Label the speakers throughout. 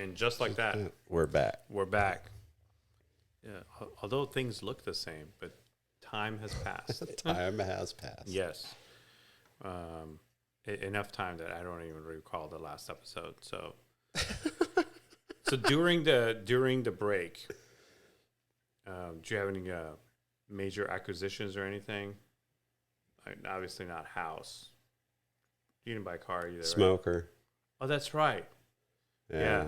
Speaker 1: And just like that,
Speaker 2: we're back.
Speaker 1: we're back. Yeah, although things look the same, but time has passed.
Speaker 2: Time has passed.
Speaker 1: Yes. Enough time that I don't even recall the last episode. So, so during the break, do you have any major acquisitions or anything? Obviously not house. You didn't buy a car either.
Speaker 2: Smoker.
Speaker 1: Right? Oh, that's right. Yeah.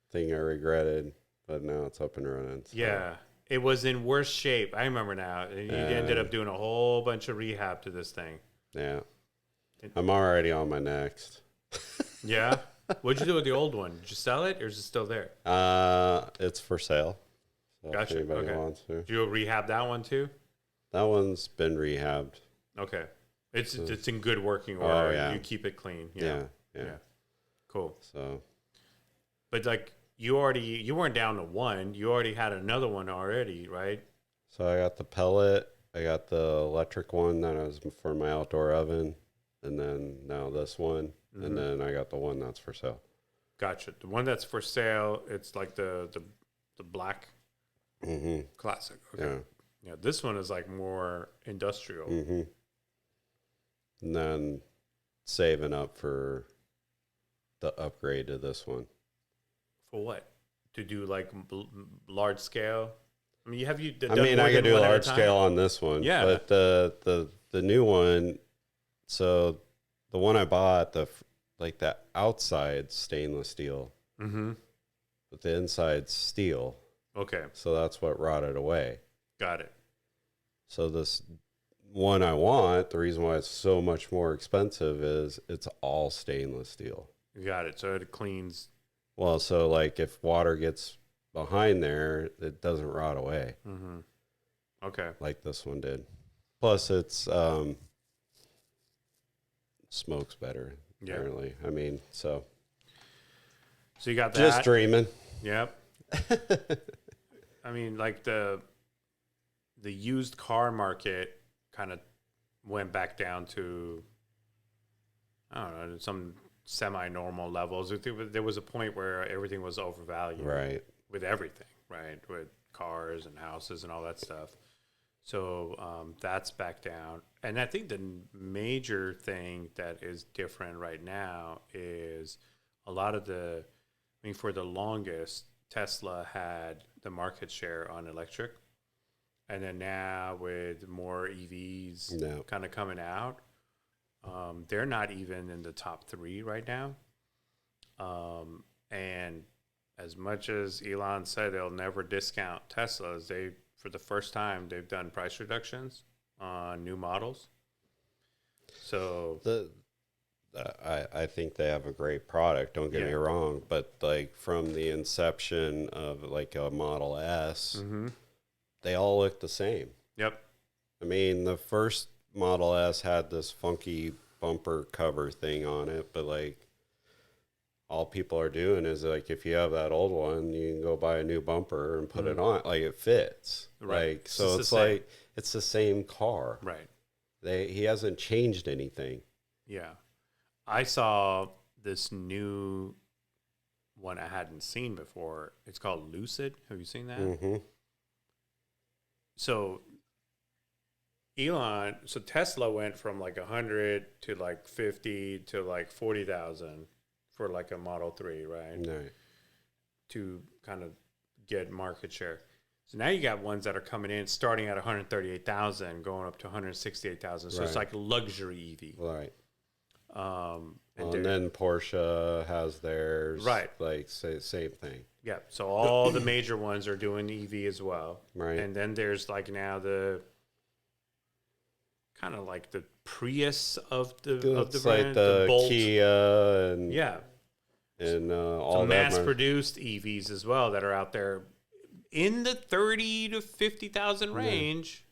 Speaker 2: Thing I regretted, but now it's up and running. So.
Speaker 1: Yeah. It was in worse shape. I remember now. And you ended up doing a whole bunch of rehab to this thing.
Speaker 2: Yeah. I'm already on my next.
Speaker 1: Yeah? What'd you do with the old one? Did you sell it, or is it still there?
Speaker 2: It's for sale. So
Speaker 1: Gotcha.
Speaker 2: if anybody wants to.
Speaker 1: Did you rehab that one too?
Speaker 2: That one's been rehabbed.
Speaker 1: Okay. It's in good working order.
Speaker 2: Oh, yeah.
Speaker 1: You keep it clean.
Speaker 2: Yeah.
Speaker 1: Cool.
Speaker 2: So.
Speaker 1: But like you weren't down to one. You already had another one already, right?
Speaker 2: So I got the pellet. I got the electric one that was for my outdoor oven. And then now this one. Mm-hmm. And then I got the one that's for sale.
Speaker 1: Gotcha. The one that's for sale, it's like the black classic. Okay. Yeah. This one is like more industrial.
Speaker 2: Mm-hmm. And then saving up for the upgrade to this one.
Speaker 1: For what? To do like large scale? I mean, I
Speaker 2: could do large scale on this one.
Speaker 1: Yeah.
Speaker 2: But the new one, so the one I bought, the outside stainless steel, but the inside steel.
Speaker 1: Okay.
Speaker 2: So that's what rotted away.
Speaker 1: Got it.
Speaker 2: So this one I want, the reason why it's so much more expensive is it's all stainless steel.
Speaker 1: Got it. So it cleans.
Speaker 2: Well, so like if water gets behind there, it doesn't rot away.
Speaker 1: Mm-hmm. Okay.
Speaker 2: Like this one did. Plus it's smokes better, apparently. I mean, so
Speaker 1: you got that.
Speaker 2: Just dreaming.
Speaker 1: Yep. I mean, like the used car market kind of went back down to, I don't know, some semi-normal levels. There was a point where everything was overvalued.
Speaker 2: Right.
Speaker 1: With everything, right? With cars and houses and all that stuff. So that's back down. And I think the major thing that is different right now is a lot of for the longest, Tesla had the market share on electric. And then now with more EVs kind of coming out, they're not even in the top 3 right now. And as much as Elon said they'll never discount Teslas, for the first time, they've done price reductions on new models. So
Speaker 2: I think they have a great product. Don't get me wrong, but like from the inception of like a Model S, they all look the same.
Speaker 1: Yep.
Speaker 2: I mean, the first Model S had this funky bumper cover thing on it, but like all people are doing is like if you have that old one, you can go buy a new bumper and put it on. Like it fits. Right. Like so it's like it's the same car.
Speaker 1: Right.
Speaker 2: He hasn't changed anything.
Speaker 1: Yeah. I saw this new one I hadn't seen before. It's called Lucid. Have you seen that?
Speaker 2: Mm-hmm.
Speaker 1: So Tesla went from like 100 to like 50 to like 40,000 for like a Model 3, right?
Speaker 2: Right.
Speaker 1: To kind of get market share. So now you got ones that are coming in starting at 138,000, going up to 168,000. So it's like a luxury EV.
Speaker 2: Right.
Speaker 1: And
Speaker 2: then Porsche has theirs.
Speaker 1: Right.
Speaker 2: Like same thing.
Speaker 1: Yeah. So all the major ones are doing EV as well.
Speaker 2: Right.
Speaker 1: And then there's like now the kind of like the Prius of the brand.
Speaker 2: Like the
Speaker 1: Bolt.
Speaker 2: Kia and
Speaker 1: and
Speaker 2: all that
Speaker 1: mass-produced EVs as well that are out there in the 30 to 50,000 range.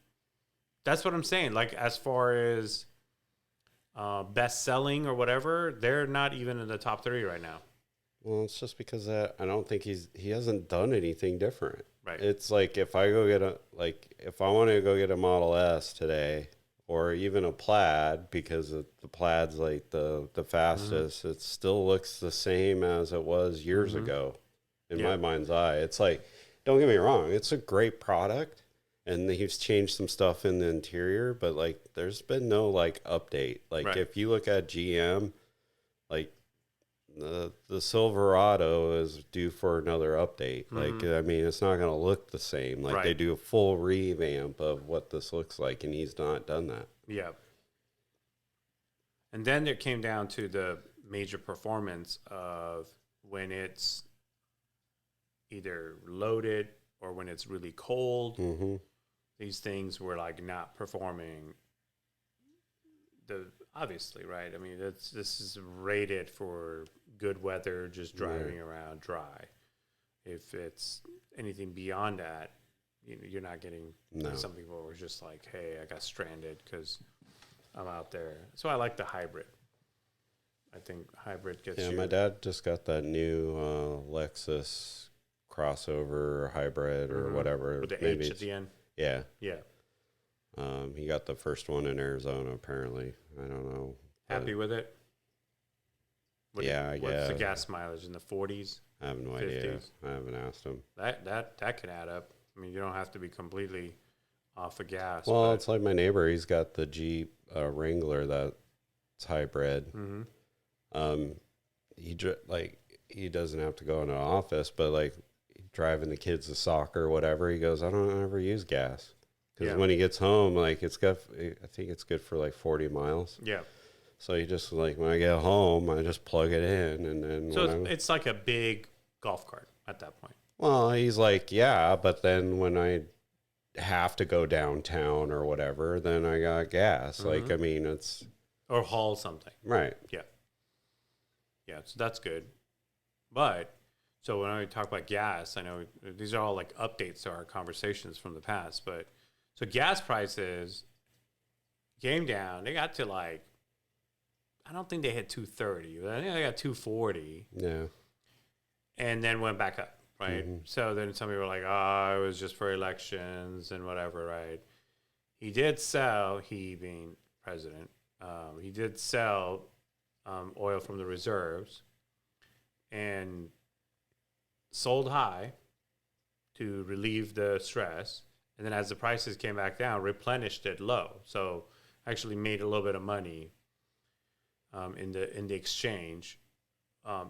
Speaker 1: That's what I'm saying. Like as far as best selling or whatever, they're not even in the top 3 right now.
Speaker 2: Well, it's just because I don't think he hasn't done anything different.
Speaker 1: Right.
Speaker 2: It's like if I want to go get a Model S today, or even a Plaid, because the Plaid's like the fastest, it still looks the same as it was years ago. in my mind's eye. It's like, don't get me wrong, it's a great product, and he's changed some stuff in the interior, but like, there's been no like update. Like, if you look at GM, like the Silverado is due for another update. Like, I mean, it's not going to look the same. Like, they do a full revamp of what this looks like, and he's not done that.
Speaker 1: Yeah. And then it came down to the major performance of when it's either loaded or when it's really cold. These things were like not performing. Obviously, right? I mean, this is rated for good weather, just driving around dry. If it's anything beyond that, you're not getting. Some people were just like, "Hey, I got stranded because I'm out there." So I like the hybrid. I think hybrid gets.
Speaker 2: Yeah, my dad just got that new Lexus crossover hybrid or whatever.
Speaker 1: With the H at the end.
Speaker 2: Yeah.
Speaker 1: Yeah.
Speaker 2: He got the first one in Arizona, apparently. I don't know.
Speaker 1: Happy with it? What's the gas mileage in the 40s?
Speaker 2: I have no 50s? Idea. I haven't asked him.
Speaker 1: That can add up. I mean, you don't have to be completely off of gas.
Speaker 2: Well, it's like my neighbor. He's got the Jeep Wrangler that's hybrid. He doesn't have to go in an office, but like driving the kids to soccer or whatever, he goes, I don't ever use gas. Because when he gets home, like I think it's good for like 40 miles.
Speaker 1: Yeah.
Speaker 2: So he just like, when I get home, I just plug it in, and then.
Speaker 1: So it's like a big golf cart at that point.
Speaker 2: Well, he's like, yeah, but then when I have to go downtown or whatever, then I got gas. Like, I mean, it's.
Speaker 1: Or haul something.
Speaker 2: Right.
Speaker 1: Yeah. Yeah. So that's good. But so when I talk about gas, I know these are all like updates to our conversations from the past, but. So gas prices came down. They got to like, I don't think they hit 230. I think they got 240.
Speaker 2: Yeah.
Speaker 1: And then went back up, right? So then some people were like, oh, it was just for elections and whatever, right? He did sell, he being president, he did sell oil from the reserves and sold high to relieve the stress. And then as the prices came back down, replenished it low. So actually made a little bit of money in the exchange.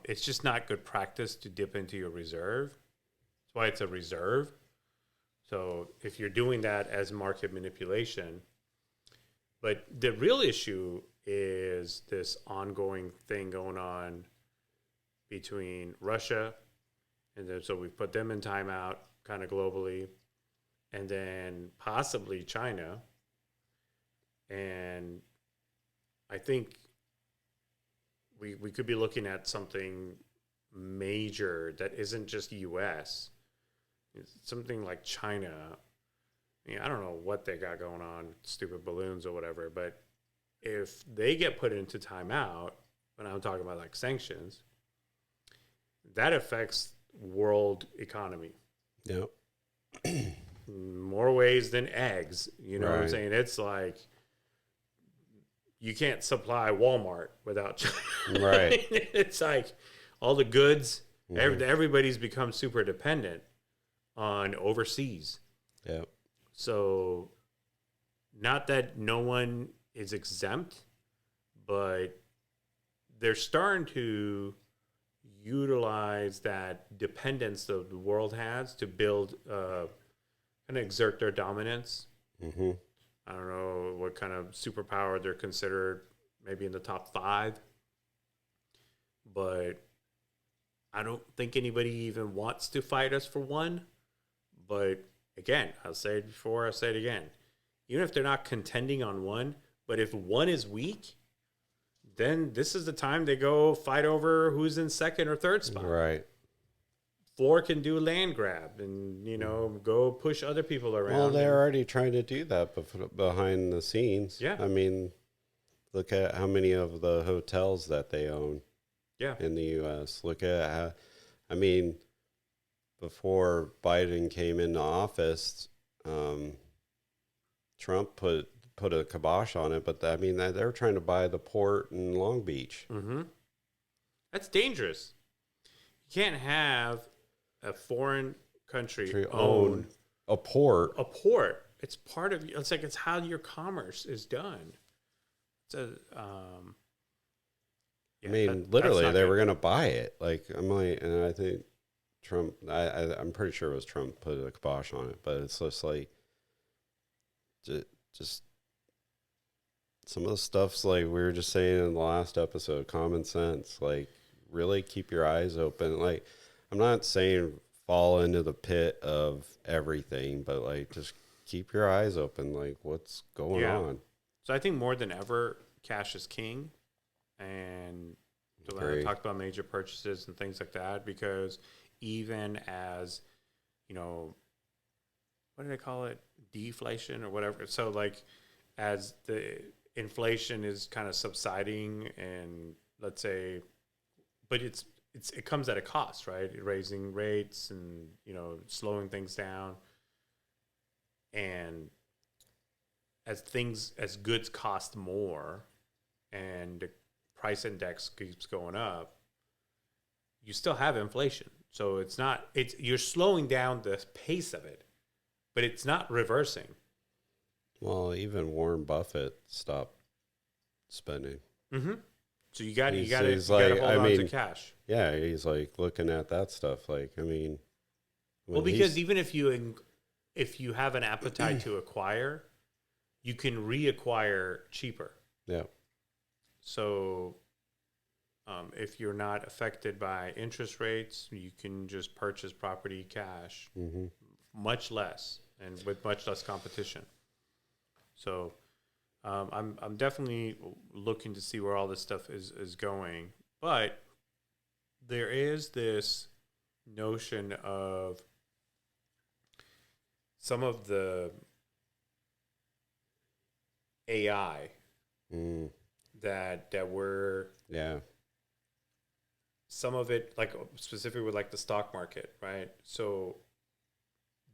Speaker 1: It's just not good practice to dip into your reserve. That's why it's a reserve. So if you're doing that as market manipulation, but the real issue is this ongoing thing going on between Russia, and then so we put them in timeout kind of globally, and then possibly China. And I think we could be looking at something major that isn't just U.S. It's something like China. I mean, I don't know what they got going on, stupid balloons or whatever, but if they get put into timeout, when I'm talking about like sanctions, that affects world economy.
Speaker 2: Yep.
Speaker 1: More ways than eggs. You know what I'm saying? It's like you can't supply Walmart without China.
Speaker 2: Right.
Speaker 1: It's like all the goods, everybody's become super dependent on overseas.
Speaker 2: Yep.
Speaker 1: So not that no one is exempt, but they're starting to utilize that dependence that the world has to build kind of exert their dominance. I don't know what kind of superpower they're considered, maybe in the top 5. But I don't think anybody even wants to fight us for one. But again, I'll say it before, I'll say it again. Even if they're not contending on one, but if one is weak, then this is the time they go fight over who's in second or third spot.
Speaker 2: Right.
Speaker 1: 4 can do land grab and, go push other people around.
Speaker 2: Well, they're already trying to do that behind the scenes.
Speaker 1: Yeah.
Speaker 2: I mean, look at how many of the hotels that they own in the U.S. Look at how, I mean, before Biden came into office, Trump put a kibosh on it, but I mean, they're trying to buy the port in Long Beach.
Speaker 1: That's dangerous. You can't have a foreign country
Speaker 2: To
Speaker 1: own
Speaker 2: a port.
Speaker 1: a port. It's part of. It's like it's how your commerce is done. It's a,
Speaker 2: I
Speaker 1: yeah,
Speaker 2: mean,
Speaker 1: that's
Speaker 2: literally,
Speaker 1: not
Speaker 2: they
Speaker 1: good.
Speaker 2: were gonna buy it. Like, I'm like, and I think Trump. I'm pretty sure it was Trump put a kibosh on it. But it's just like, just some of the stuff's like we were just saying in the last episode. Common sense. Like, really keep your eyes open. Like, I'm not saying fall into the pit of everything, but like, just keep your eyes open. Like, what's going
Speaker 1: Yeah.
Speaker 2: on?
Speaker 1: So I think more than ever, cash is king, and so when I
Speaker 2: Agree.
Speaker 1: talked about major purchases and things like that, because even as you know, what do they call it? Deflation or whatever. So like, as the inflation is kind of subsiding, and let's say, but it comes at a cost, right? Raising rates and slowing things down, and as goods cost more and the price index keeps going up, you still have inflation. So you're slowing down the pace of it, but it's not reversing.
Speaker 2: Well, even Warren Buffett stopped spending.
Speaker 1: Mm-hmm. So you got
Speaker 2: He's
Speaker 1: to
Speaker 2: like,
Speaker 1: hold
Speaker 2: I
Speaker 1: on to
Speaker 2: mean,
Speaker 1: cash.
Speaker 2: yeah, he's like looking at that stuff. Like, I mean,
Speaker 1: Well,
Speaker 2: when
Speaker 1: because
Speaker 2: he's,
Speaker 1: even if you have an appetite to acquire, you can reacquire cheaper.
Speaker 2: yeah,
Speaker 1: So if you're not affected by interest rates, you can just purchase property cash,
Speaker 2: mm-hmm.
Speaker 1: much less and with much less competition. So I'm definitely looking to see where all this stuff is going. But there is this notion of some of the AI
Speaker 2: Mm,
Speaker 1: that we're
Speaker 2: yeah,
Speaker 1: some of it, like specifically with like the stock market, right? So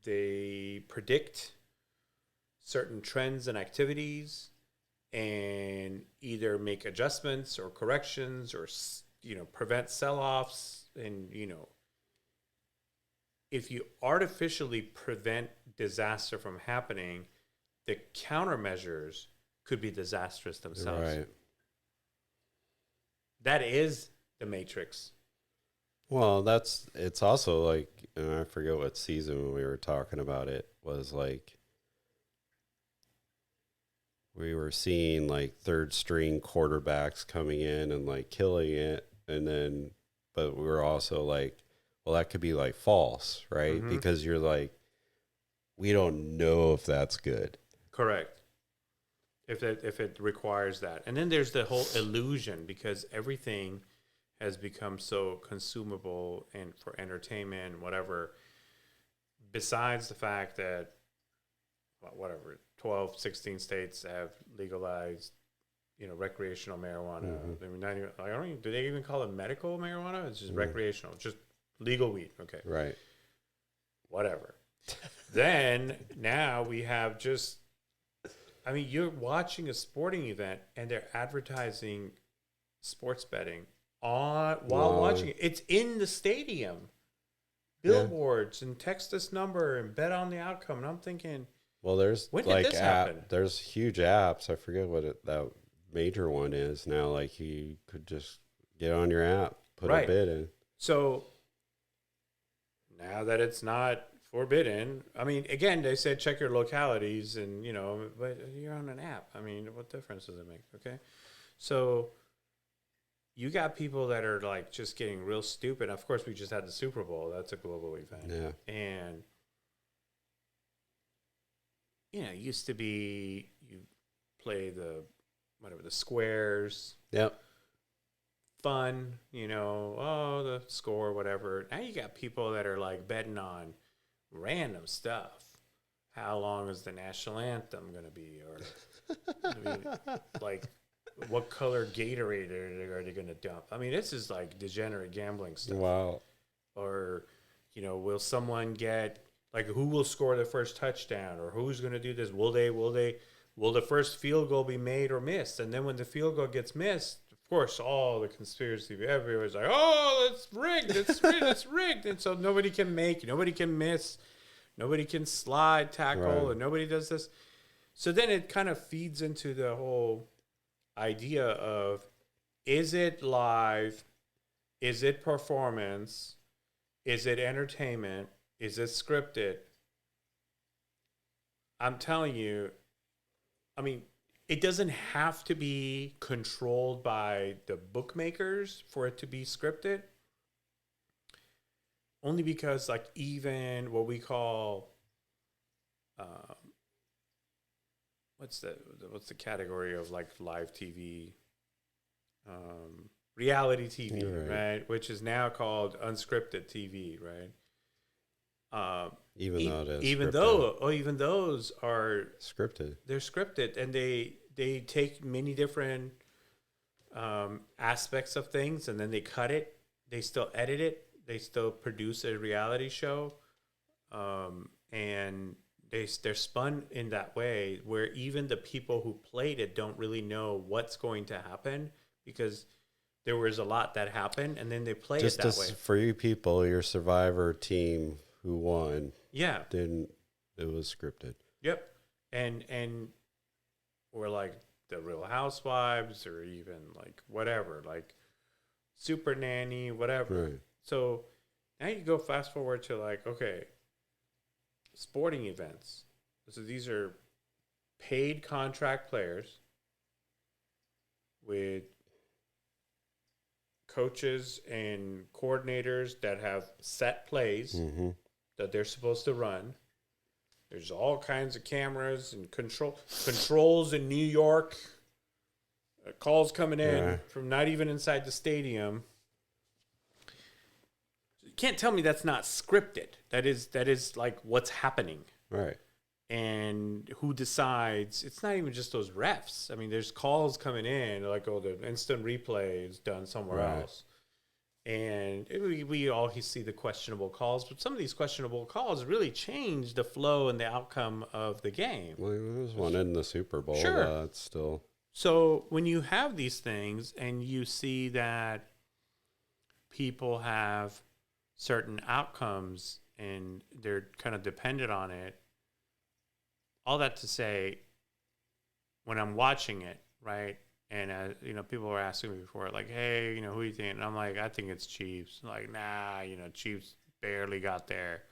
Speaker 1: they predict certain trends and activities and either make adjustments or corrections or prevent sell-offs. And if you artificially prevent disaster from happening, the countermeasures could be disastrous themselves.
Speaker 2: right.
Speaker 1: That is the matrix.
Speaker 2: Well, it's also like, and I forget what season when we were talking about it was like, we were seeing like third string quarterbacks coming in and like killing it. And then, but we were also like, well, that could be like false, right?
Speaker 1: Mm-hmm.
Speaker 2: Because you're like, we don't know if that's good.
Speaker 1: Correct. If it requires that. And then there's the whole illusion, because everything has become so consumable and for entertainment, whatever, besides the fact that, well, whatever, 12, 16 states have legalized, recreational marijuana.
Speaker 2: Mm-hmm.
Speaker 1: I mean, not even, I don't even, do they even call it medical marijuana? It's just recreational, just legal weed. Okay.
Speaker 2: Right.
Speaker 1: Whatever. Then now we have just, I mean, you're watching a sporting event and they're advertising sports betting while watching it. It's in the stadium. Billboards and text this number and bet on the outcome. And I'm thinking,
Speaker 2: well, there's
Speaker 1: when did
Speaker 2: like
Speaker 1: this happen?
Speaker 2: there's huge apps. I forget what that major one is now. Like, you could just get on your app, put a bid in.
Speaker 1: So now that it's not forbidden, I mean, again, they said check your localities, and but you're on an app. I mean, what difference does it make? Okay, so you got people that are like just getting real stupid. Of course, we just had the Super Bowl. That's a global event.
Speaker 2: Yeah.
Speaker 1: And it used to be you play the squares.
Speaker 2: Yep.
Speaker 1: Fun, the score, whatever. Now you got people that are like betting on random stuff. How long is the national anthem going to be? Or like, what color Gatorade are they going to dump? I mean, this is like degenerate gambling stuff.
Speaker 2: Wow.
Speaker 1: Or, will someone get, like, who will score the first touchdown? Or who's going to do this? Will the first field goal be made or missed? And then when the field goal gets missed, of course, all the conspiracy, everyone's like, oh, it's rigged, it's rigged, it's rigged. And so nobody can miss, nobody can slide, tackle,
Speaker 2: Right.
Speaker 1: and nobody does this. So then it kind of feeds into the whole idea of, is it live? Is it performance? Is it entertainment? Is it scripted? I'm telling you, I mean, it doesn't have to be controlled by the bookmakers for it to be scripted. Only because, like, even what we call, um, what's the category of like live TV, reality TV, right? Which is now called unscripted TV, right?
Speaker 2: Even though it is
Speaker 1: even
Speaker 2: scripted.
Speaker 1: though even those are
Speaker 2: Scripted.
Speaker 1: they're scripted, and they take many different aspects of things, and then they cut it. They still edit it. They still produce a reality show, and they're spun in that way where even the people who played it don't really know what's going to happen, because there was a lot that happened, and then they play
Speaker 2: Just
Speaker 1: it that way.
Speaker 2: for you people, your Survivor team who won,
Speaker 1: Yeah.
Speaker 2: it was scripted.
Speaker 1: Yep. And or like the Real Housewives, or even like whatever, like Super Nanny, whatever.
Speaker 2: Right.
Speaker 1: So now you go fast forward to like, okay, sporting events. So these are paid contract players with coaches and coordinators that have set plays that they're supposed to run. There's all kinds of cameras and controls in New York. Calls coming in from not even inside the stadium. You can't tell me that's not scripted. That is like what's happening.
Speaker 2: Right.
Speaker 1: And who decides? It's not even just those refs. I mean, there's calls coming in, like, oh, the instant replay is done somewhere else. And we all see the questionable calls, but some of these questionable calls really change the flow and the outcome of the game.
Speaker 2: Well, there was one in the Super Bowl.
Speaker 1: Sure.
Speaker 2: It's still.
Speaker 1: So when you have these things and you see that people have certain outcomes and they're kind of dependent on it, all that to say, when I'm watching it, right, and people were asking me before, like, hey, who do you think? And I'm like, I think it's Chiefs. Like, nah, Chiefs barely got there.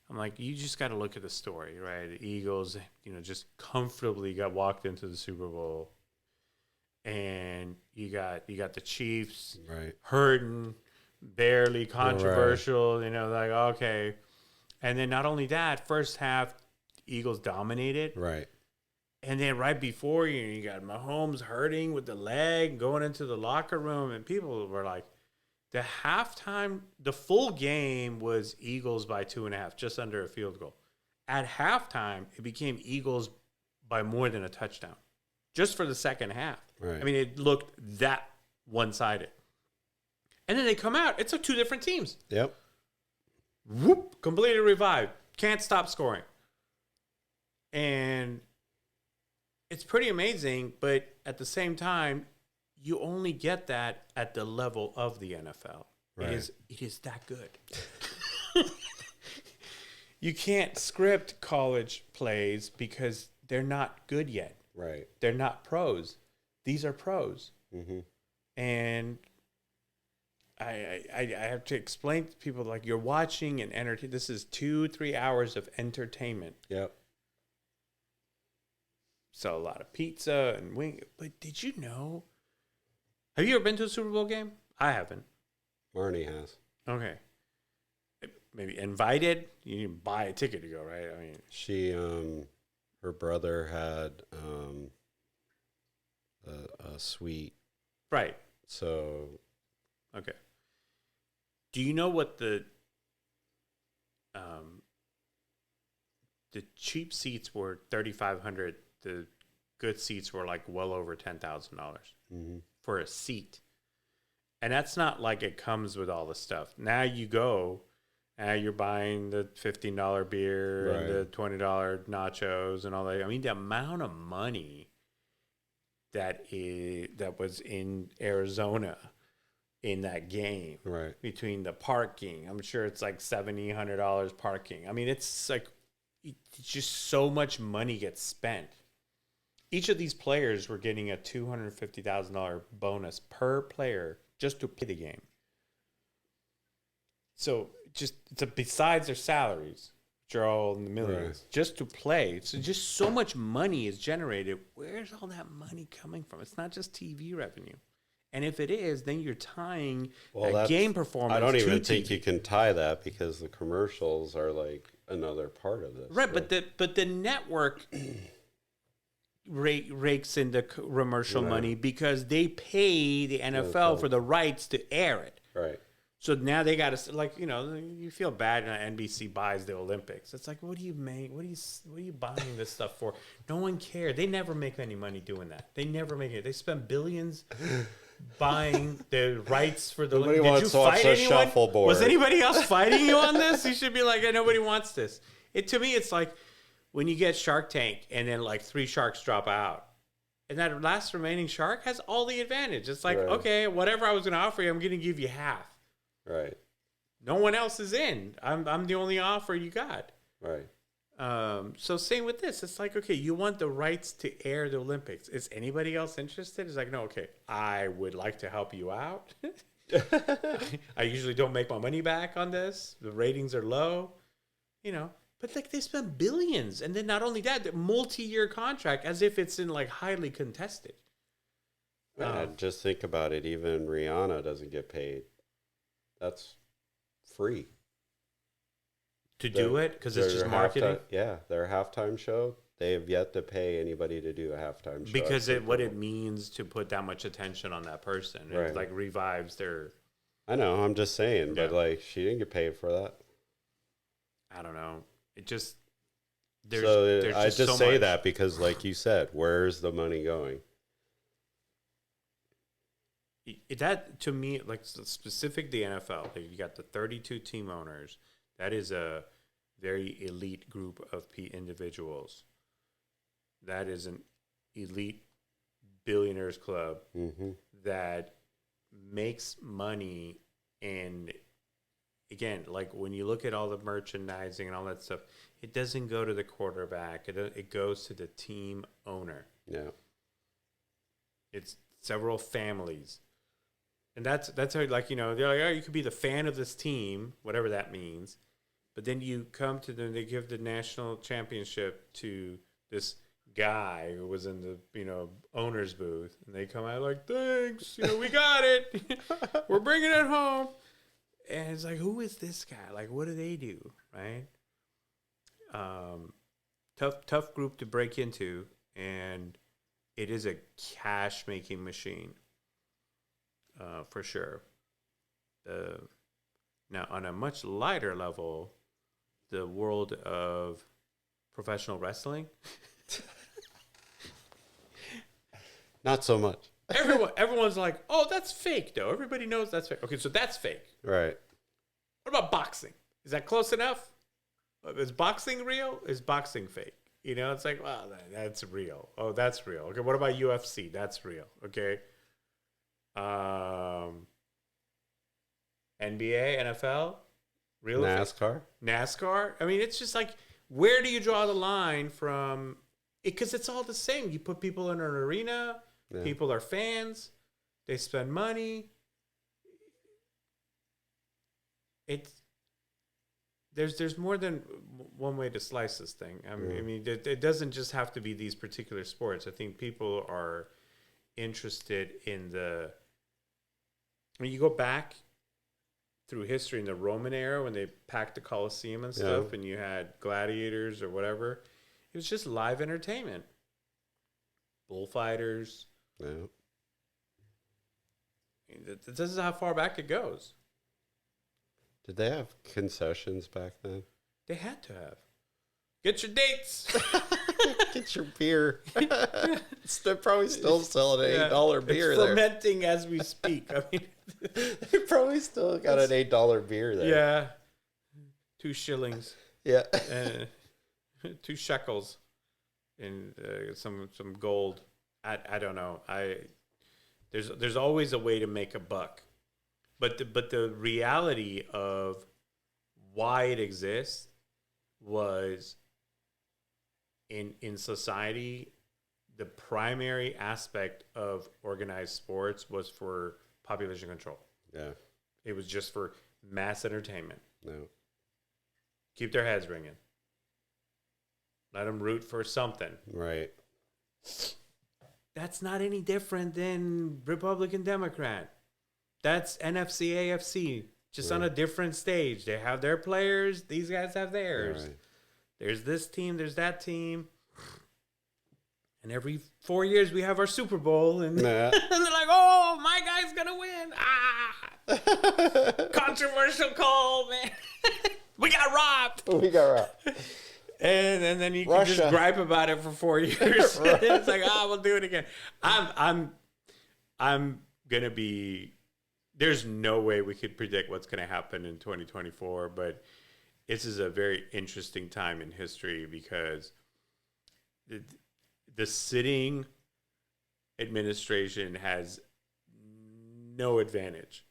Speaker 1: I'm like, you just got to look at the story, right? The Eagles, just comfortably got walked into the Super Bowl, and you got the Chiefs hurting, barely controversial, like, okay. And then not only that, first half, Eagles dominated.
Speaker 2: Right.
Speaker 1: And then right before you got Mahomes hurting with the leg, going into the locker room, and people were like, the full game was Eagles by 2.5, just under a field goal. At halftime, it became Eagles by more than a touchdown, just for the second half.
Speaker 2: Right.
Speaker 1: I mean, it looked that one-sided. And then they come out. It's two different teams.
Speaker 2: Yep.
Speaker 1: Whoop, completely revived. Can't stop scoring. And it's pretty amazing, but at the same time, you only get that at the level of the NFL. Right. It is that good. You can't script college plays because they're not good yet.
Speaker 2: Right.
Speaker 1: They're not pros. These are pros.
Speaker 2: Mm-hmm.
Speaker 1: And I have to explain to people, like, you're watching and entertain. This is 2-3 hours of entertainment.
Speaker 2: Yep.
Speaker 1: So a lot of pizza and wing. But did you know? Have you ever been to a Super Bowl game? I haven't.
Speaker 2: Marnie has.
Speaker 1: Okay. Maybe invited. You didn't buy a ticket to go, right? I mean,
Speaker 2: she, her brother had a suite.
Speaker 1: Right.
Speaker 2: So.
Speaker 1: Okay. Do you know what the cheap seats were? $3,500. The good seats were like well over $10,000 for a seat. And that's not like it comes with all the stuff. Now you go, you're buying the $15 beer and the $20 nachos and all that. I mean, the amount of money that was in Arizona in that game.
Speaker 2: Right.
Speaker 1: Between the parking, I'm sure it's like $70-$100 parking. I mean, it's like it's just so much money gets spent. Each of these players were getting a $250,000 bonus per player just to play the game. So besides their salaries, which are all in the millions, just to play. So just so much money is generated. Where's all that money coming from? It's not just TV revenue. And if it is, then you're tying game performance.
Speaker 2: I don't even
Speaker 1: to
Speaker 2: think
Speaker 1: TV.
Speaker 2: you can tie that because the commercials are like another part of this.
Speaker 1: Right, but the network rakes in the commercial money because they pay the NFL for the rights to air it.
Speaker 2: Right.
Speaker 1: So now they got to, like, you know, you feel bad when NBC buys the Olympics. It's like, what do you make? What are you buying this stuff for? No one cares. They never make any money doing that. They never make it. They spend billions buying the rights for the
Speaker 2: Nobody
Speaker 1: Olympics.
Speaker 2: wants to watch the shuffleboard.
Speaker 1: Was anybody else fighting you on this? You should be like, nobody wants this. To me, it's like when you get Shark Tank and then like 3 sharks drop out. And that last remaining shark has all the advantage. It's like, okay, whatever I was going to offer you, I'm going to give you half.
Speaker 2: Right.
Speaker 1: No one else is in. I'm the only offer you got.
Speaker 2: Right.
Speaker 1: So same with this. It's like, okay, you want the rights to air the Olympics. Is anybody else interested? It's like, no, okay, I would like to help you out. I usually don't make my money back on this. The ratings are low, you know. But like they spend billions, and then not only that, the multi-year contract, as if it's in like highly contested.
Speaker 2: Just think about it. Even Rihanna doesn't get paid. That's free
Speaker 1: to do it because it's just marketing.
Speaker 2: Their halftime show. They have yet to pay anybody to do a halftime show
Speaker 1: because what it means to put that much attention on that person. It like revives their.
Speaker 2: I know. I'm just saying, but like she didn't get paid for that.
Speaker 1: I don't know. It just
Speaker 2: I just say that because, like you said, where's the money going?
Speaker 1: That to me, like specific the NFL, you got the 32 team owners. That is a very elite group of individuals. That is an elite billionaires club that makes money. And again, like when you look at all the merchandising and all that stuff, it doesn't go to the quarterback. It goes to the team owner.
Speaker 2: Yeah,
Speaker 1: it's several families. And that's how, like, you know, they're like, oh, you could be the fan of this team, whatever that means. But then you come to them, they give the national championship to this guy who was in the, you know, owner's booth. And they come out like, thanks, you know, we got it. We're bringing it home. And it's like, who is this guy? Like, what do they do, right? Tough group to break into. And it is a cash-making machine. For sure. Now, on a much lighter level, the world of professional wrestling.
Speaker 2: Not so much.
Speaker 1: Everyone's like, oh, that's fake, though. Everybody knows that's fake. Okay, so that's fake.
Speaker 2: Right.
Speaker 1: What about boxing? Is that close enough? Is boxing real? Is boxing fake? You know, it's like, well, that's real. Oh, that's real. Okay, what about UFC? That's real. Okay. NBA, NFL, real NASCAR. I mean, it's just like, where do you draw the line from? Because it's all the same. You put people in an arena. Yeah. People are fans. They spend money. There's more than one way to slice this thing. I mean, it doesn't just have to be these particular sports. I think people are interested in when you go back through history in the Roman era when they packed the Colosseum and stuff, and you had gladiators or whatever, it was just live entertainment. Bullfighters.
Speaker 2: Yeah.
Speaker 1: This is how far back it goes.
Speaker 2: Did they have concessions back then?
Speaker 1: They had to have. Get your dates.
Speaker 2: Get your beer. They're probably still selling an $8 beer there.
Speaker 1: It's fermenting as we speak. I mean,
Speaker 2: they probably still got an $8 beer there.
Speaker 1: Yeah. 2 shillings.
Speaker 2: Yeah.
Speaker 1: 2 shekels. And some gold. I don't know. There's always a way to make a buck, but the reality of why it exists was in society, the primary aspect of organized sports was for population control.
Speaker 2: Yeah.
Speaker 1: It was just for mass entertainment.
Speaker 2: No.
Speaker 1: Keep their heads ringing. Let them root for something.
Speaker 2: Right.
Speaker 1: That's not any different than Republican Democrat. That's NFC AFC, just on a different stage. They have their players. These guys have theirs.
Speaker 2: Right.
Speaker 1: There's this team. There's that team. And every 4 years we have our Super Bowl, and, and they're like, "Oh, my guy's gonna win!" Controversial call, man. We got robbed.
Speaker 2: We got robbed.
Speaker 1: And then you can just gripe about it for 4 years. Right. It's like, we'll do it again. I'm gonna be. There's no way we could predict what's gonna happen in 2024, but this is a very interesting time in history because the sitting administration has no advantage.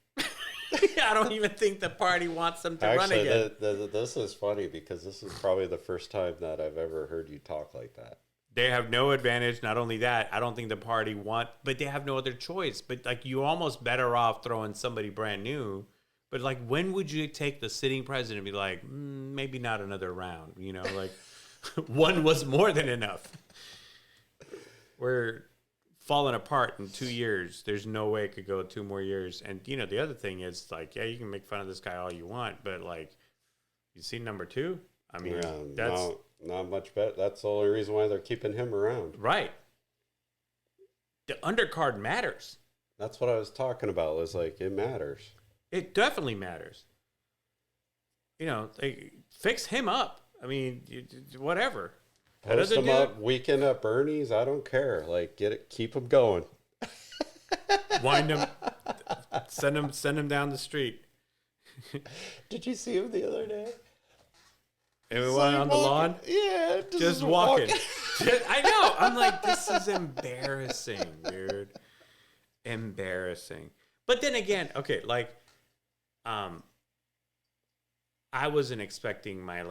Speaker 1: I don't even think the party wants them to run again.
Speaker 2: This is funny because this is probably the first time that I've ever heard you talk like that.
Speaker 1: They have no advantage. Not only that, I don't think the party but they have no other choice. But like, you almost better off throwing somebody brand new. But like, when would you take the sitting president and be like, maybe not another round? You know, like one was more than enough. We're falling apart in 2 years. There's no way it could go 2 more years. And, you know, the other thing is, like, yeah, you can make fun of this guy all you want, but, like, you see number 2? I mean, that's...
Speaker 2: Not much better. That's the only reason why they're keeping him around.
Speaker 1: Right. The undercard matters.
Speaker 2: That's what I was talking about. Was like, it matters.
Speaker 1: It definitely matters. You know, fix him up. I mean, whatever.
Speaker 2: Post them up, weekend at Bernie's. I don't care. Like, keep them going.
Speaker 1: Wind them, send them down the street.
Speaker 2: Did you see him the other day?
Speaker 1: And we went on the lawn.
Speaker 2: Yeah,
Speaker 1: just walking. I know. I'm like, this is embarrassing, dude. Embarrassing. But then again, okay, like, I wasn't expecting my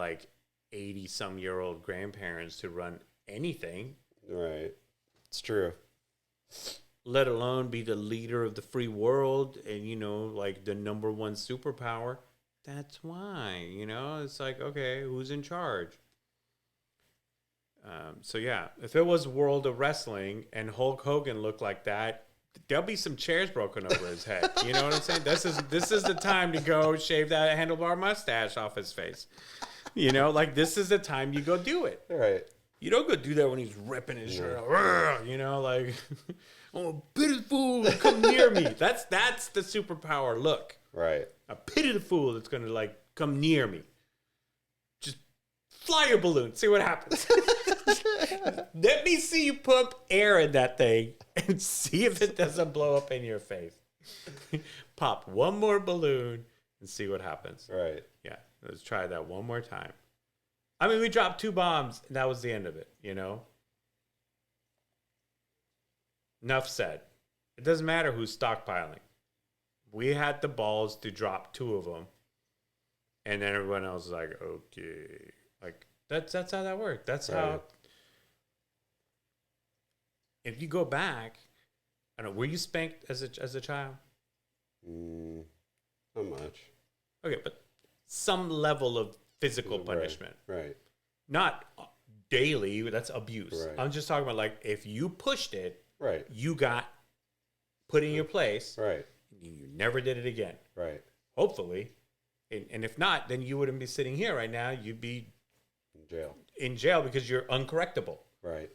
Speaker 1: 80-some-year-old grandparents to run anything.
Speaker 2: Right. It's true.
Speaker 1: Let alone be the leader of the free world and, you know, like the number one superpower. That's why, you know, it's like, okay, who's in charge? So, yeah, if it was World of Wrestling and Hulk Hogan looked like that, there'll be some chairs broken over his head. You know what I'm saying? This is the time to go shave that handlebar mustache off his face. You know, like, this is the time you go do it.
Speaker 2: Right.
Speaker 1: You don't go do that when he's ripping his shirt out. You know, like, oh, pity the fool, come near me. That's the superpower look.
Speaker 2: Right.
Speaker 1: A pity the fool that's going to, come near me. Just fly your balloon. See what happens. Let me see you pump air in that thing and see if it doesn't blow up in your face. Pop one more balloon and see what happens.
Speaker 2: Right.
Speaker 1: Yeah. Let's try that one more time. I mean, we dropped 2 bombs, and that was the end of it, you know? Enough said. It doesn't matter who's stockpiling. We had the balls to drop 2 of them, and then everyone else was like, okay. Like, that's how that worked. That's how... If you go back, I don't know, were you spanked as a child?
Speaker 2: Not much.
Speaker 1: Okay, but some level of physical punishment.
Speaker 2: Right.
Speaker 1: Not daily, that's abuse.
Speaker 2: Right.
Speaker 1: I'm just talking about, if you pushed it,
Speaker 2: right,
Speaker 1: you got put in your place.
Speaker 2: Right.
Speaker 1: You never did it again.
Speaker 2: Right.
Speaker 1: Hopefully. And if not, then you wouldn't be sitting here right now. You'd be in jail because you're uncorrectable.
Speaker 2: Right.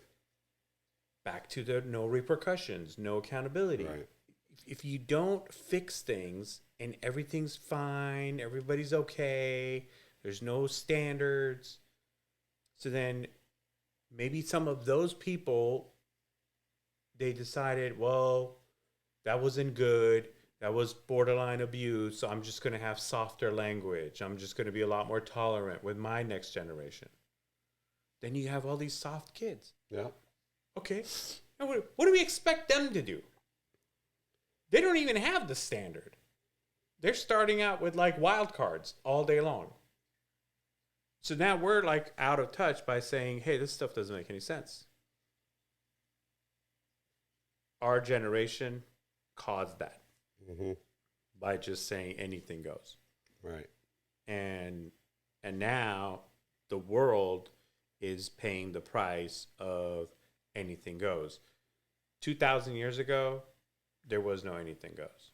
Speaker 1: Back to the no repercussions, no accountability.
Speaker 2: Right.
Speaker 1: If you don't fix things and everything's fine, everybody's okay, there's no standards, so then maybe some of those people, they decided, well, that wasn't good, that was borderline abuse, so I'm just going to have softer language. I'm just going to be a lot more tolerant with my next generation. Then you have all these soft kids.
Speaker 2: Yeah.
Speaker 1: Okay, And what do we expect them to do? They don't even have the standard. They're starting out with like wild cards all day long. So now we're like out of touch by saying, hey, this stuff doesn't make any sense. Our generation caused that by just saying anything goes.
Speaker 2: Right.
Speaker 1: And now the world is paying the price of anything goes. 2,000 years ago, there was no anything goes.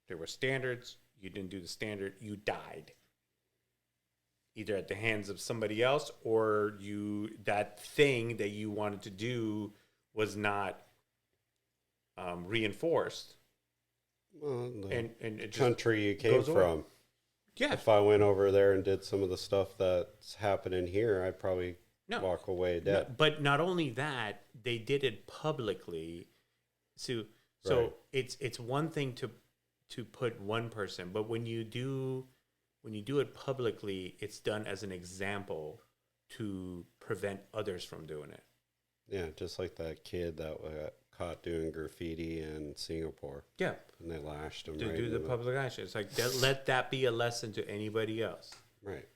Speaker 1: There were standards. You didn't do the standard, you died. Either at the hands of somebody else, or that thing that you wanted to do was not reinforced.
Speaker 2: Well,
Speaker 1: and it
Speaker 2: country you came from.
Speaker 1: Yeah.
Speaker 2: If I went over there and did some of the stuff that's happening here, I'd probably walk away dead.
Speaker 1: No, but not only that, they did it publicly. So
Speaker 2: Right.
Speaker 1: it's one thing to put one person, but when you do it publicly, it's done as an example to prevent others from doing it.
Speaker 2: Yeah, just like that kid that got caught doing graffiti in Singapore.
Speaker 1: Yeah.
Speaker 2: And they lashed him.
Speaker 1: To do the public action. It's like, let that be a lesson to anybody else.
Speaker 2: Right.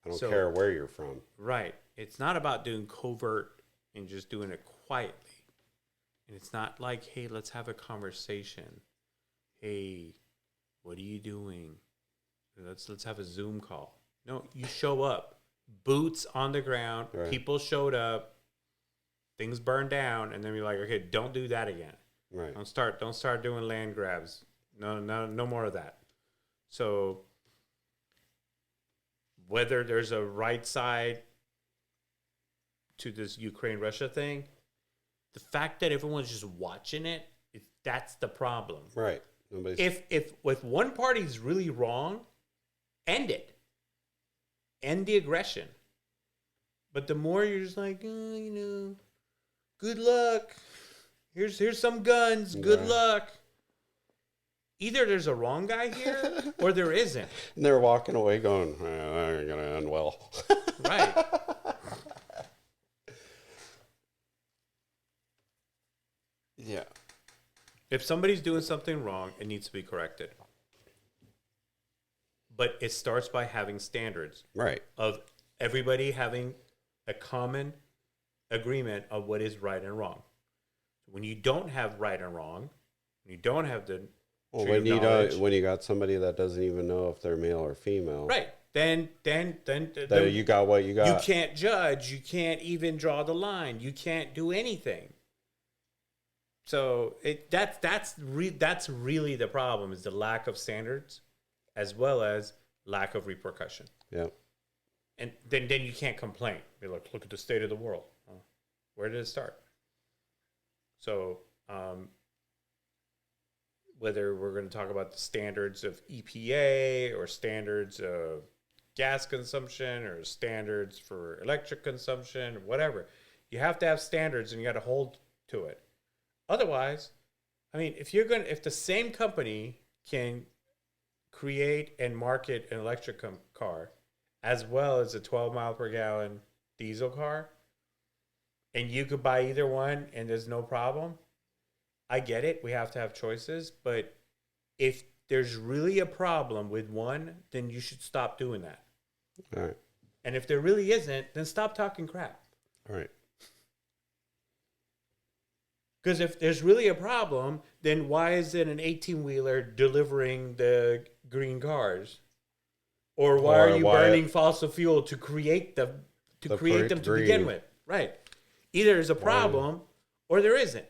Speaker 2: I don't care where you're from.
Speaker 1: Right. It's not about doing covert and just doing it quietly. And it's not like, hey, let's have a conversation. Hey, what are you doing? Let's have a Zoom call. No, you show up. Boots on the ground.
Speaker 2: Right.
Speaker 1: People showed up. Things burned down, and then you're like, okay, don't do that again.
Speaker 2: Right.
Speaker 1: Don't start doing land grabs. No more of that. So whether there's a right side to this Ukraine-Russia thing, the fact that everyone's just watching it, that's the problem.
Speaker 2: Right.
Speaker 1: If one party's really wrong, end it. End the aggression. But the more you're just like, good luck. Here's some guns. Good luck. Either there's a wrong guy here or there isn't.
Speaker 2: And they're walking away going, that ain't going to end well.
Speaker 1: Right.
Speaker 2: Yeah.
Speaker 1: If somebody's doing something wrong, it needs to be corrected. But it starts by having standards.
Speaker 2: Right.
Speaker 1: Of everybody having a common agreement of what is right and wrong. When you don't have right and wrong, when you don't have the
Speaker 2: when you got somebody that doesn't even know if they're male or female,
Speaker 1: right? Then
Speaker 2: you got what you got.
Speaker 1: You can't judge. You can't even draw the line. You can't do anything. So that's really the problem, is the lack of standards, as well as lack of repercussion.
Speaker 2: Yeah.
Speaker 1: And then you can't complain. You're like, look at the state of the world. Where did it start? So whether we're going to talk about the standards of EPA or standards of gas consumption or standards for electric consumption, whatever, you have to have standards and you got to hold to it. Otherwise, I mean, if the same company can create and market an electric car as well as a 12 mile per gallon diesel car, and you could buy either one and there's no problem, I get it. We have to have choices. But if there's really a problem with one, then you should stop doing that.
Speaker 2: All right.
Speaker 1: And if there really isn't, then stop talking crap.
Speaker 2: All right.
Speaker 1: Because if there's really a problem, then why is it an 18-wheeler delivering the green cars? Or why are you burning fossil fuel to create them to begin with? Right. Either there's a problem or there isn't.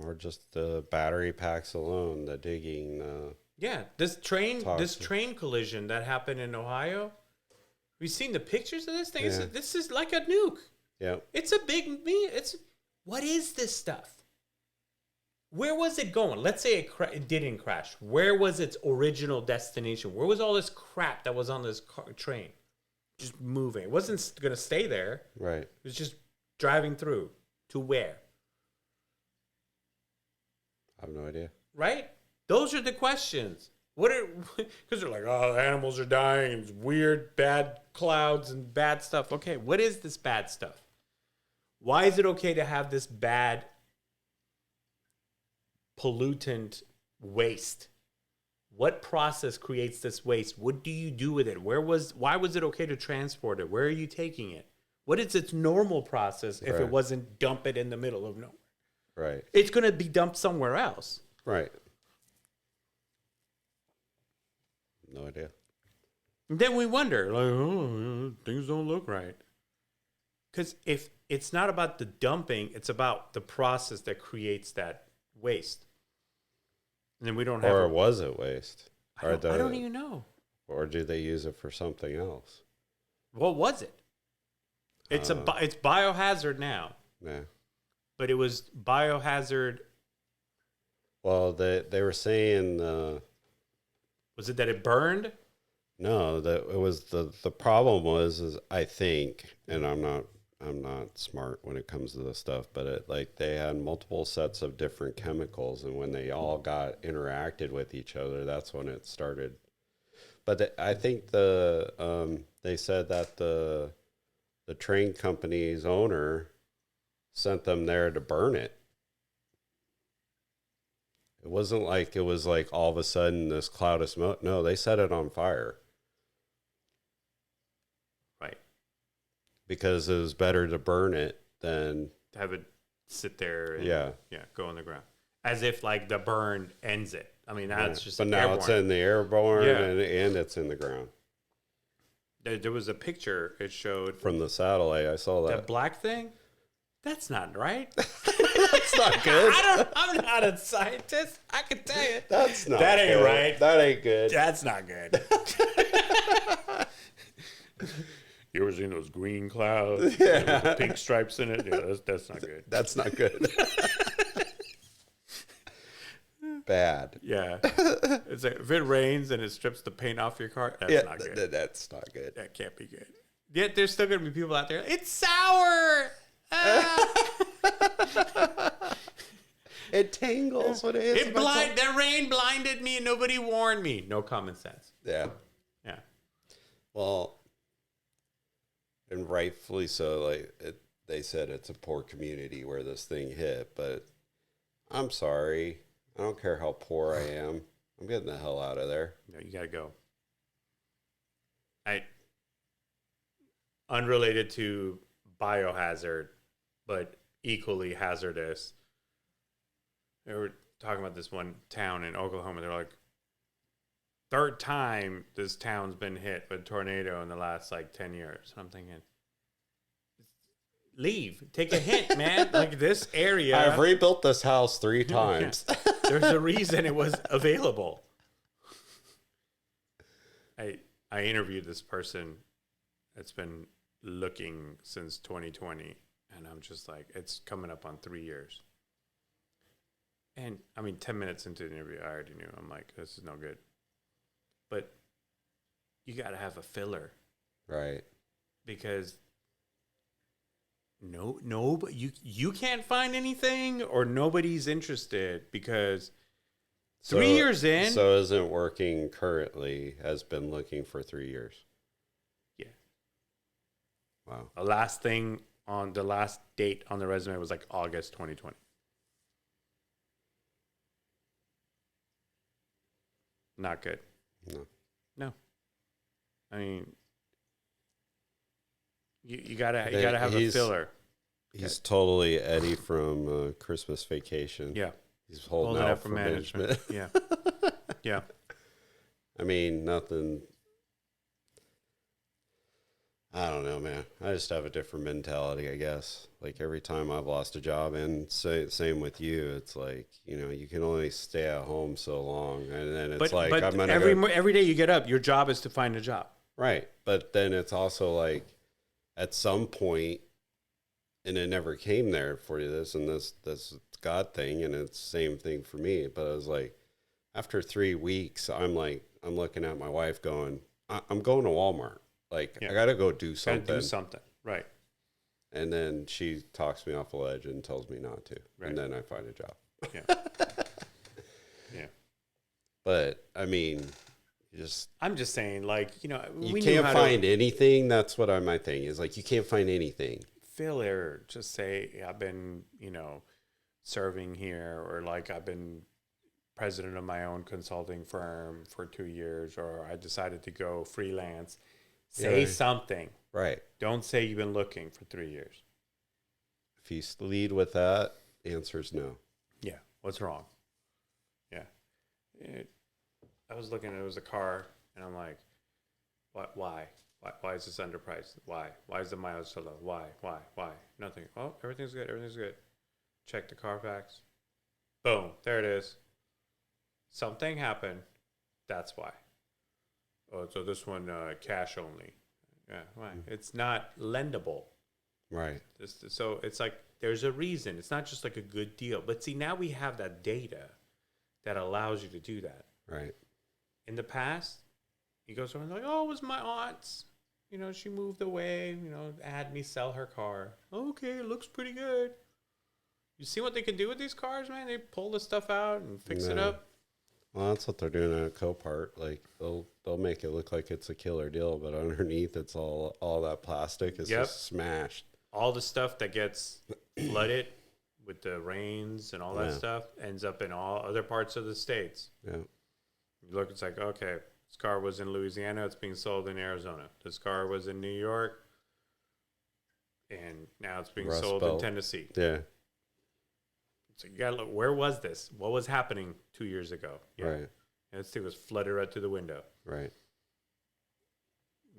Speaker 2: Or just the battery packs alone, the digging.
Speaker 1: Yeah, this train collision that happened in Ohio. We've seen the pictures of this thing.
Speaker 2: Yeah.
Speaker 1: This is like a nuke.
Speaker 2: Yeah.
Speaker 1: It's a big. What is this stuff? Where was it going? Let's say it didn't crash. Where was its original destination? Where was all this crap that was on this train? Just moving. It wasn't going to stay there.
Speaker 2: Right.
Speaker 1: It was just driving through. To where?
Speaker 2: I have no idea.
Speaker 1: Right? Those are the questions. Because they're like, oh, the animals are dying. It's weird, bad clouds and bad stuff. Okay, what is this bad stuff? Why is it okay to have this bad pollutant waste? What process creates this waste? What do you do with it? Why was it okay to transport it? Where are you taking it? What is its normal process if it wasn't dump it in the middle of nowhere?
Speaker 2: Right.
Speaker 1: It's going to be dumped somewhere else.
Speaker 2: Right. No idea.
Speaker 1: And then we wonder, like, oh, things don't look right. Because if it's not about the dumping, it's about the process that creates that waste. And then we don't have.
Speaker 2: Or was it waste?
Speaker 1: I don't even know.
Speaker 2: Or do they use it for something else?
Speaker 1: What was it? It's it's biohazard now.
Speaker 2: Yeah.
Speaker 1: But it was biohazard.
Speaker 2: Well, they were saying.
Speaker 1: Was it that it burned?
Speaker 2: No, that it was the problem is I think, and I'm not smart when it comes to this stuff, but they had multiple sets of different chemicals, and when they all got interacted with each other, that's when it started. But I think they said that the train company's owner sent them there to burn it. It wasn't like it was like all of a sudden this cloud of smoke. No, they set it on fire.
Speaker 1: Right.
Speaker 2: Because it was better to burn it than
Speaker 1: to have it sit there and go on the ground. As if like the burn ends it. I mean, that's just.
Speaker 2: But now
Speaker 1: airborne.
Speaker 2: It's in the airborne and it's in the ground.
Speaker 1: There was a picture it showed
Speaker 2: from the satellite. I saw that.
Speaker 1: That black thing. That's not right.
Speaker 2: That's not good.
Speaker 1: I'm not a scientist. I can tell you.
Speaker 2: That's not.
Speaker 1: That ain't
Speaker 2: good.
Speaker 1: right.
Speaker 2: That ain't good.
Speaker 1: That's not good. You ever seen those green clouds? With the pink stripes in it? Yeah, that's not good.
Speaker 2: That's not good. Bad.
Speaker 1: Yeah. It's like, if it rains and it strips the paint off your car, that's not good.
Speaker 2: That's not good.
Speaker 1: That can't be good. Yet there's still going to be people out there. It's sour.
Speaker 2: It tangles when it hits.
Speaker 1: That rain blinded me and nobody warned me. No common sense.
Speaker 2: Yeah.
Speaker 1: Yeah.
Speaker 2: Well, and rightfully so. They said it's a poor community where this thing hit, but I'm sorry. I don't care how poor I am. I'm getting the hell out of there.
Speaker 1: No, you gotta go. Unrelated to biohazard, but equally hazardous. They were talking about this one town in Oklahoma. They're like, third time this town's been hit with a tornado in the last 10 years. And I'm thinking, leave, take a hint, man. Like this area.
Speaker 2: I've rebuilt this house 3 times.
Speaker 1: Yeah. There's a reason it was available. I interviewed this person that's been looking since 2020, and I'm just like, it's coming up on 3 years. And I mean, 10 minutes into the interview, I already knew. I'm like, this is no good. But you got to have a filler,
Speaker 2: right? Because
Speaker 1: but you can't find anything, or nobody's interested because 3 years in.
Speaker 2: So isn't working currently, has been looking for 3 years.
Speaker 1: Yeah.
Speaker 2: Wow.
Speaker 1: The last date on the resume was like August 2020. Not good. No. I mean, you gotta have a filler.
Speaker 2: He's totally Eddie from Christmas Vacation.
Speaker 1: Yeah.
Speaker 2: He's holding out for management.
Speaker 1: Yeah. Yeah.
Speaker 2: I mean, nothing. I don't know, man. I just have a different mentality, I guess. Like every time I've lost a job, and same with you, it's like, you can only stay at home so long, and then it's
Speaker 1: but
Speaker 2: I'm gonna
Speaker 1: every day you get up, your job is to find a job.
Speaker 2: Right, but then it's also like at some point, and it never came there for you. This God thing, and it's the same thing for me. But I was like, after 3 weeks, I'm looking at my wife going, I'm going to Walmart. Like, I got to go do something.
Speaker 1: Gotta do something. Right.
Speaker 2: And then she talks me off the ledge and tells me not to. Right. And then I find a job.
Speaker 1: Yeah. Yeah.
Speaker 2: But, I mean,
Speaker 1: I'm just saying,
Speaker 2: you can't find anything. That's what my thing is. Like, you can't find anything.
Speaker 1: fill it or just say I've been, serving here, or like I've been president of my own consulting firm for 2 years, or I decided to go freelance. Say something.
Speaker 2: Right.
Speaker 1: Don't say you've been looking for 3 years.
Speaker 2: If you lead with that, the answer is no.
Speaker 1: Yeah. What's wrong? Yeah. I was looking, it was a car, and I'm like, why? Why is this underpriced? Why? Why is the mileage so low? Why? Nothing. Oh, everything's good. Everything's good. Check the Carfax. Boom. There it is. Something happened. That's why. Oh, so this one, cash only. Yeah. Why? It's not lendable.
Speaker 2: Right.
Speaker 1: So it's like there's a reason. It's not just like a good deal. But see, now we have that data that allows you to do that.
Speaker 2: Right.
Speaker 1: In the past, you go somewhere like, oh, it was my aunt's. She moved away, had me sell her car. Okay, it looks pretty good. You see what they can do with these cars, man? They pull the stuff out and fix it up.
Speaker 2: Well, that's what they're doing in a Copart. Like they'll make it look like it's a killer deal, but underneath it's all that plastic is just smashed.
Speaker 1: All the stuff that gets flooded with the rains and all that stuff ends up in all other parts of the states.
Speaker 2: Yeah.
Speaker 1: You look, it's like, okay, this car was in Louisiana, it's being sold in Arizona. This car was in New York, and now it's being sold in Tennessee.
Speaker 2: Yeah.
Speaker 1: So you gotta look, where was this? What was happening 2 years ago? Yeah.
Speaker 2: Right.
Speaker 1: And this thing was flooded right to the window.
Speaker 2: Right.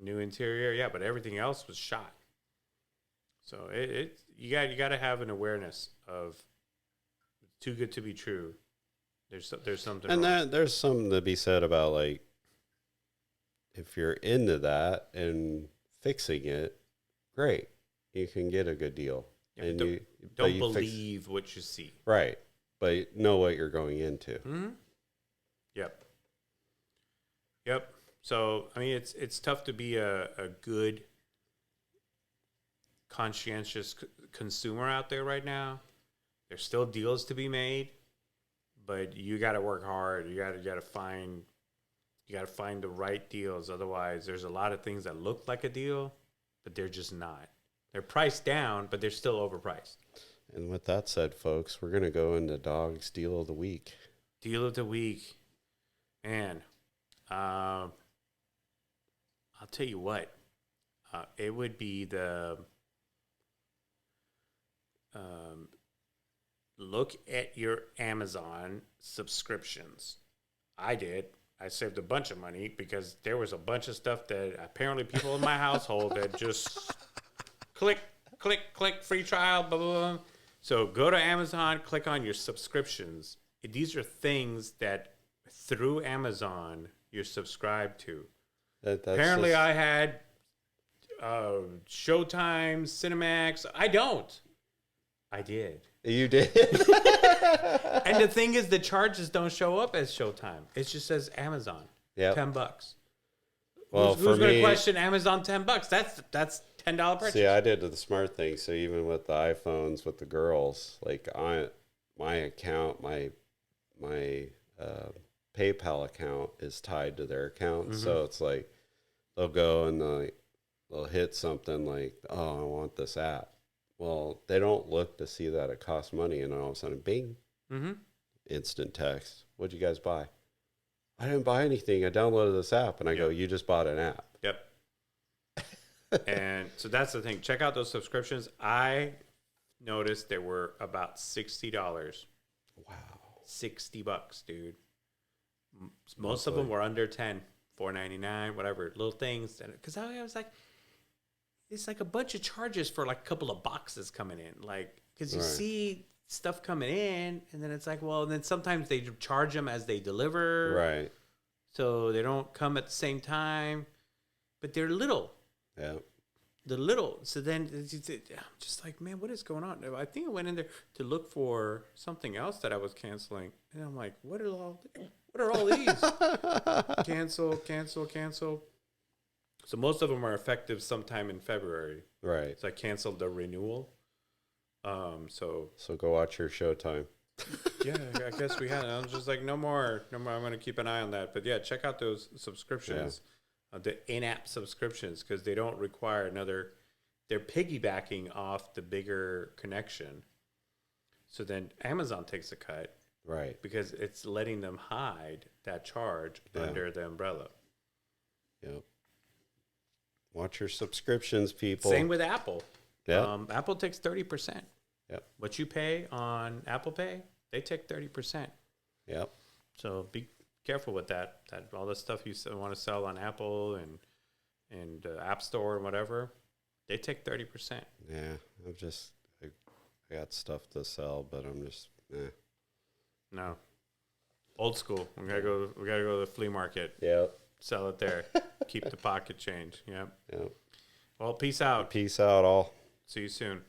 Speaker 1: New interior, yeah, but everything else was shot. So you got to have an awareness of too good to be true. There's something
Speaker 2: and
Speaker 1: wrong.
Speaker 2: there's something to be said about, like, if you're into that and fixing it, great, you can get a good deal.
Speaker 1: Yeah,
Speaker 2: and
Speaker 1: don't believe what you see.
Speaker 2: Right, but know what you're going into.
Speaker 1: Mm-hmm. Yep. So I mean, it's tough to be a good, conscientious consumer out there right now. There's still deals to be made, but you got to work hard. You got to find the right deals. Otherwise, there's a lot of things that look like a deal, but they're just not. They're priced down, but they're still overpriced.
Speaker 2: And with that said, folks, we're gonna go into Dog's Deal of the Week.
Speaker 1: Deal of the week, man. I'll tell you what. It would be the look at your Amazon subscriptions. I did. I saved a bunch of money because there was a bunch of stuff that apparently people in my household that just click, free trial, blah, blah, blah. So go to Amazon, click on your subscriptions. These are things that through Amazon you're subscribed to. Apparently I had Showtime, Cinemax. I don't. I did.
Speaker 2: You did?
Speaker 1: And the thing is, the charges don't show up as Showtime. It just says Amazon.
Speaker 2: Yeah.
Speaker 1: $10.
Speaker 2: Well,
Speaker 1: who's going to question Amazon? $10. That's $10 purchase.
Speaker 2: See, I did the smart thing. So even with the iPhones, with the girls, like my account, my PayPal account is tied to their account. Mm-hmm. So it's like they'll go and they'll hit something like, oh, I want this app. Well, they don't look to see that it costs money, and then all of a sudden, bing, instant text. What'd you guys buy? I didn't buy anything. I downloaded this app, and I go, you just bought an app.
Speaker 1: Yep. And so that's the thing. Check out those subscriptions. I noticed there were about $60.
Speaker 2: Wow.
Speaker 1: $60, dude. Most of them were under 10, $4.99, whatever, little things. Because I was like, it's like a bunch of charges for like a couple of boxes coming in. Like, because you see stuff coming in, and then it's like, well, and then sometimes they charge them as they deliver.
Speaker 2: Right.
Speaker 1: So they don't come at the same time, but they're little.
Speaker 2: Yeah.
Speaker 1: They're little. So then I'm just like, man, what is going on? I think I went in there to look for something else that I was canceling. And I'm like, what are all these? Cancel. So most of them are effective sometime in February.
Speaker 2: Right.
Speaker 1: So I canceled the renewal. So
Speaker 2: go watch your Showtime.
Speaker 1: Yeah, I guess we had. I was just like, no more. I'm going to keep an eye on that. But yeah, check out those subscriptions, the in-app subscriptions, because they don't require another they're piggybacking off the bigger connection. So then Amazon takes a cut
Speaker 2: Right.
Speaker 1: because it's letting them hide that charge under the umbrella.
Speaker 2: Yep. Watch your subscriptions, people.
Speaker 1: Same with Apple.
Speaker 2: Yeah.
Speaker 1: Apple takes 30%.
Speaker 2: Yep.
Speaker 1: What you pay on Apple Pay, they take 30%.
Speaker 2: Yep.
Speaker 1: So be careful with that. That all the stuff you want to sell on Apple and App Store and whatever, they take 30%.
Speaker 2: Yeah. I got stuff to sell, but I'm just,
Speaker 1: No, old school. We gotta go to the flea market.
Speaker 2: Yep.
Speaker 1: Sell it there. Keep the pocket change. Yep.
Speaker 2: Yep.
Speaker 1: Well, peace out.
Speaker 2: Peace out, all.
Speaker 1: See you soon.